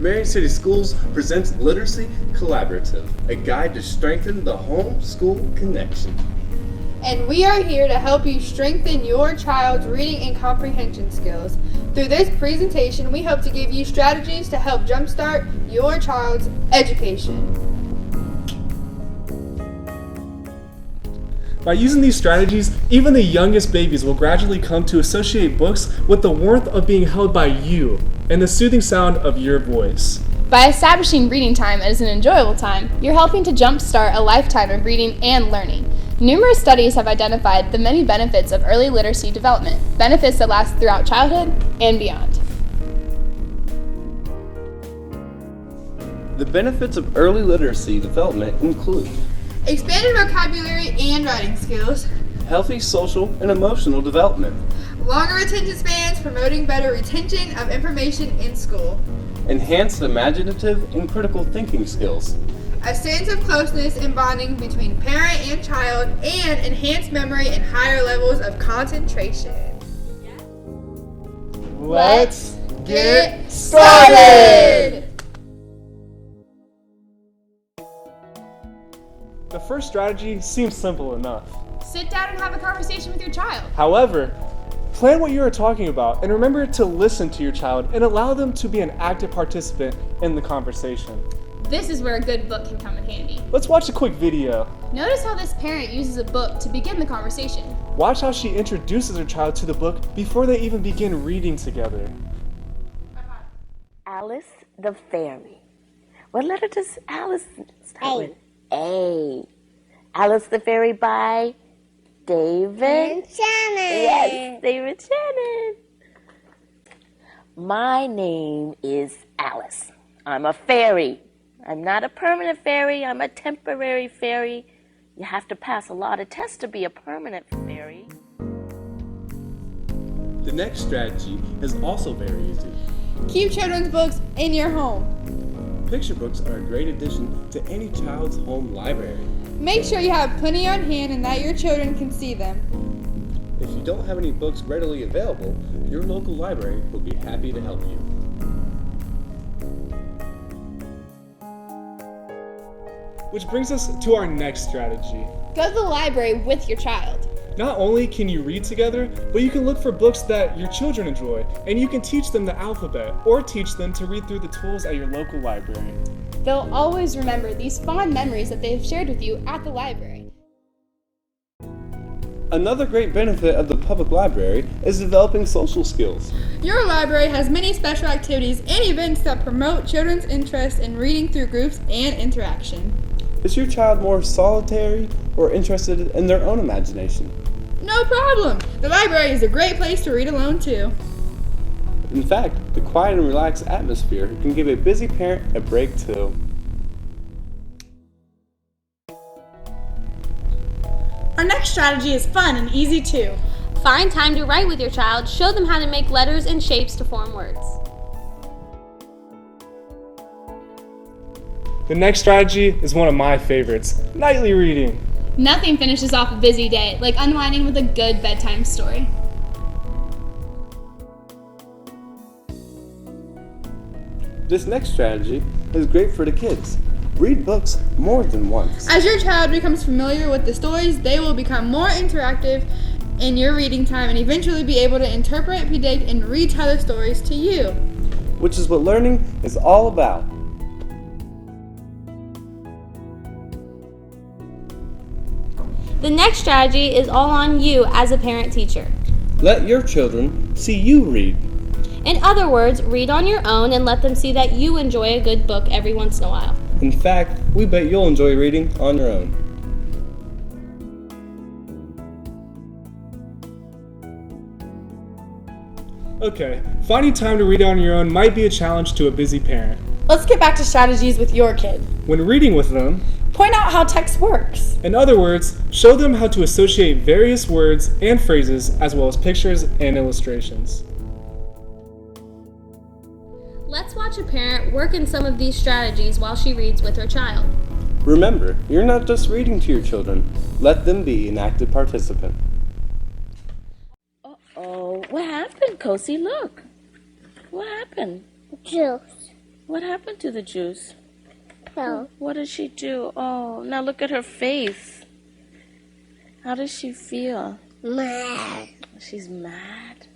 Marion City Schools presents Literacy Collaborative, a guide to strengthen the home-school connection. And we are here to help you strengthen your child's reading and comprehension skills. Through this presentation, we hope to give you strategies to help jumpstart your child's education. By using these strategies, even the youngest babies will gradually come to associate books with the warmth of being held by you and the soothing sound of your voice. By establishing reading time as an enjoyable time, you're helping to jumpstart a lifetime of reading and learning. Numerous studies have identified the many benefits of early literacy development, benefits that last throughout childhood and beyond. The benefits of early literacy development include Expanded vocabulary and writing skills, healthy social and emotional development, longer attention spans promoting better retention of information in school, enhanced imaginative and critical thinking skills, a sense of closeness and bonding between parent and child, and enhanced memory and higher levels of concentration. Let's Get started! The first strategy seems simple enough. Sit down and have a conversation with your child. However, plan what you are talking about and remember to listen to your child and allow them to be an active participant in the conversation. This is where a good book can come in handy. Let's watch a quick video. Notice how this parent uses a book to begin the conversation. Watch how she introduces her child to the book before they even begin reading together. Alice the Fairy. What letter does Alice start with? A. Alice the Fairy by David Shannon. Yes, David Shannon. My name is Alice. I'm a fairy. I'm not a permanent fairy. I'm a temporary fairy. You have to pass a lot of tests to be a permanent fairy. The next strategy is also very easy. Keep children's books in your home. Picture books are a great addition to any child's home library. Make sure you have plenty on hand and that your children can see them. If you don't have any books readily available, your local library will be happy to help you. Which brings us to our next strategy. Go to the library with your child. Not only can you read together, but you can look for books that your children enjoy, and you can teach them the alphabet or teach them to read through the tools at your local library. They'll always remember these fond memories that they've shared with you at the library. Another great benefit of the public library is developing social skills. Your library has many special activities and events that promote children's interest in reading through groups and interaction. Is your child more solitary or interested in their own imagination? No problem! The library is a great place to read alone too. In fact, the quiet and relaxed atmosphere can give a busy parent a break too. Our next strategy is fun and easy too. Find time to write with your child. Show them how to make letters and shapes to form words. The next strategy is one of my favorites, nightly reading. Nothing finishes off a busy day like unwinding with a good bedtime story. This next strategy is great for the kids. Read books more than once. As your child becomes familiar with the stories, they will become more interactive in your reading time and eventually be able to interpret, predict, and retell the stories to you. Which is what learning is all about. The next strategy is all on you as a parent-teacher. Let your children see you read. In other words, read on your own and let them see that you enjoy a good book every once in a while. In fact, we bet you'll enjoy reading on your own. Okay, finding time to read on your own might be a challenge to a busy parent. Let's get back to strategies with your kid. When reading with them, Point out how text works. in other words, show them how to associate various words and phrases as well as pictures and illustrations. Let's watch a parent work in some of these strategies while she reads with her child. Remember, you're not just reading to your children. Let them be an active participant. Uh-oh. What happened, Kosi? Look. What happened? Juice. What happened to the juice? No. What did she do? Oh, now look at her face. How does she feel? Mad. She's mad.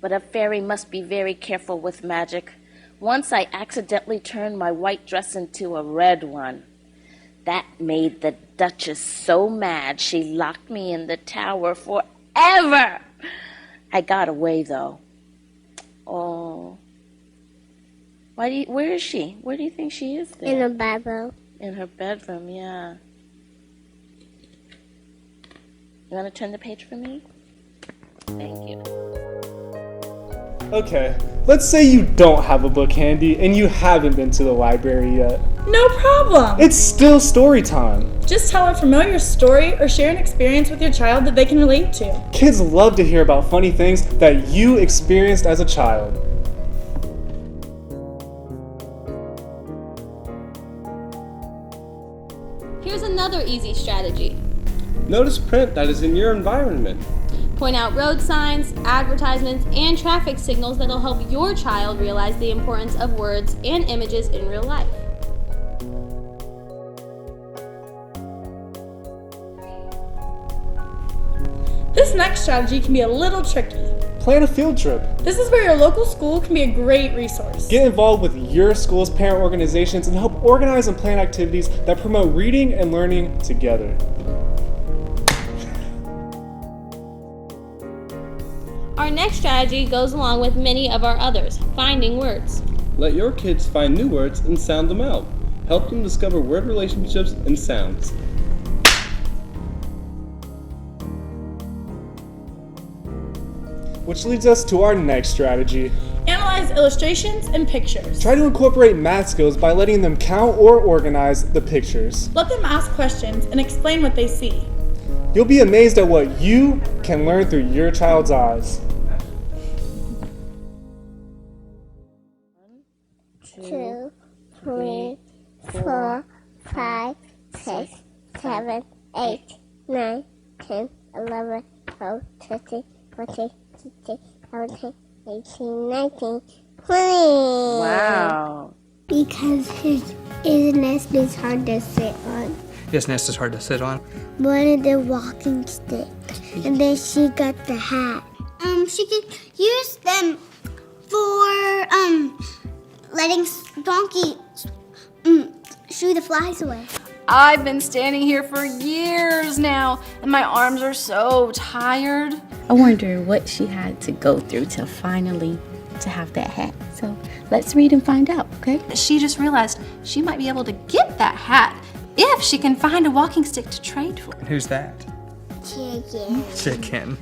But a fairy must be very careful with magic. Once I accidentally turned my white dress into a red one. That made the Duchess so mad she locked me in the tower forever. I got away, though. Oh. Where is she? Where do you think she is there? In a bedroom. In her bedroom, yeah. You want to turn the page for me? Thank you. Okay, let's say you don't have a book handy and you haven't been to the library yet. No problem. It's still story time. Just tell a familiar story or share an experience with your child that they can relate to. Kids love to hear about funny things that you experienced as a child. Here's another easy strategy. Notice print that is in your environment. Point out road signs, advertisements, and traffic signals that'll help your child realize the importance of words and images in real life. This next strategy can be a little tricky. Plan a field trip. This is where your local school can be a great resource. Get involved with your school's parent organizations and help organize and plan activities that promote reading and learning together. Our next strategy goes along with many of our others, finding words. Let your kids find new words and sound them out. Help them discover word relationships and sounds. Which leads us to our next strategy. Analyze illustrations and pictures. Try to incorporate math skills by letting them count or organize the pictures. Let them ask questions and explain what they see. You'll be amazed at what you can learn through your child's eyes. 2, 3, 4, 5, 6, 7, 8, 9, 10, 11, 12, 13, 14, 15, 17, 18, 19, 20. Wow. Because his nest is hard to sit on. His nest is hard to sit on. Wanted the walking stick, and then she got the hat. She could use them for letting donkey shoo the flies away. I've been standing here for years now, and my arms are so tired. I wonder what she had to go through to finally to have that hat. So let's read and find out, okay? She just realized she might be able to get that hat if she can find a walking stick to trade for. Who's that? Chicken. Chicken.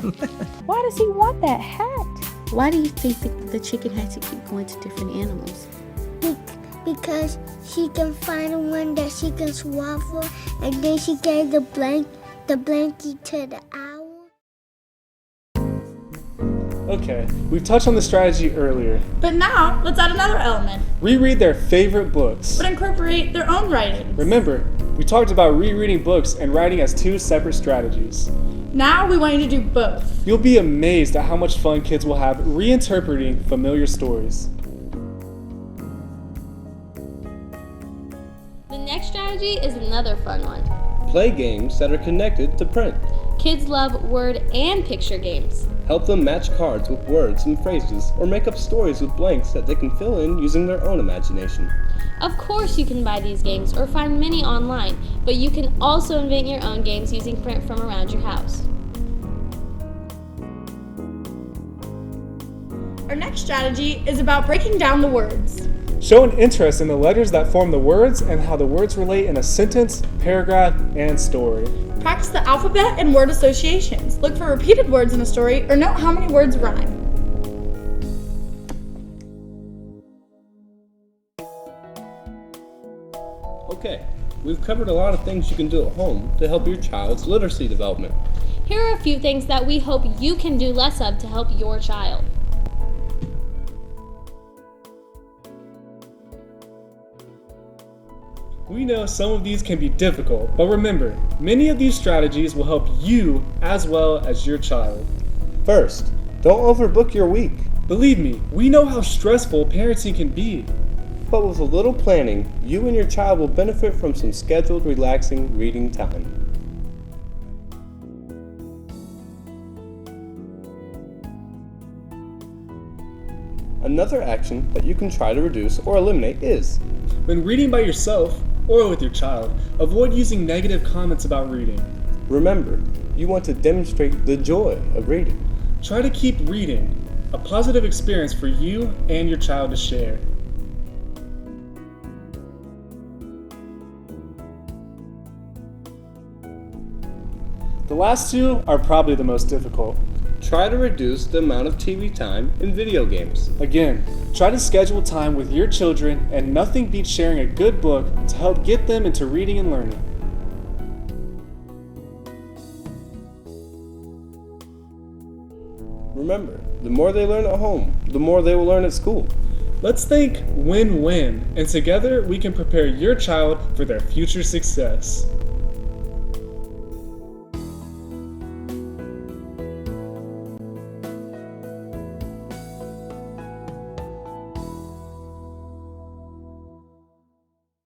Why does he want that hat? Why do you think the chicken had to keep going to different animals? Because she can find one that she can swap for, and then she gave the blankie to the owl. Okay, we've touched on the strategy earlier. But now, let's add another element. Reread their favorite books. But incorporate their own writing. Remember, we talked about rereading books and writing as two separate strategies. Now we want you to do both. You'll be amazed at how much fun kids will have reinterpreting familiar stories. The next strategy is another fun one. Play games that are connected to print. Kids love word and picture games. Help them match cards with words and phrases, or make up stories with blanks that they can fill in using their own imagination. Of course you can buy these games or find many online, but you can also invent your own games using print from around your house. Our next strategy is about breaking down the words. Show an interest in the letters that form the words and how the words relate in a sentence, paragraph, and story. Practice the alphabet and word associations. Look for repeated words in a story or note how many words rhyme. Okay, we've covered a lot of things you can do at home to help your child's literacy development. Here are a few things that we hope you can do less of to help your child. We know some of these can be difficult, but remember, many of these strategies will help you as well as your child. First, don't overbook your week. Believe me, we know how stressful parenting can be. But with a little planning, you and your child will benefit from some scheduled, relaxing reading time. Another action that you can try to reduce or eliminate is, When reading by yourself or with your child, avoid using negative comments about reading. remember, you want to demonstrate the joy of reading. Try to keep reading a positive experience for you and your child to share. The last two are probably the most difficult. Try to reduce the amount of TV time in video games. Again, try to schedule time with your children, and nothing beats sharing a good book to help get them into reading and learning. Remember, the more they learn at home, the more they will learn at school. Let's think win-win, and together we can prepare your child for their future success.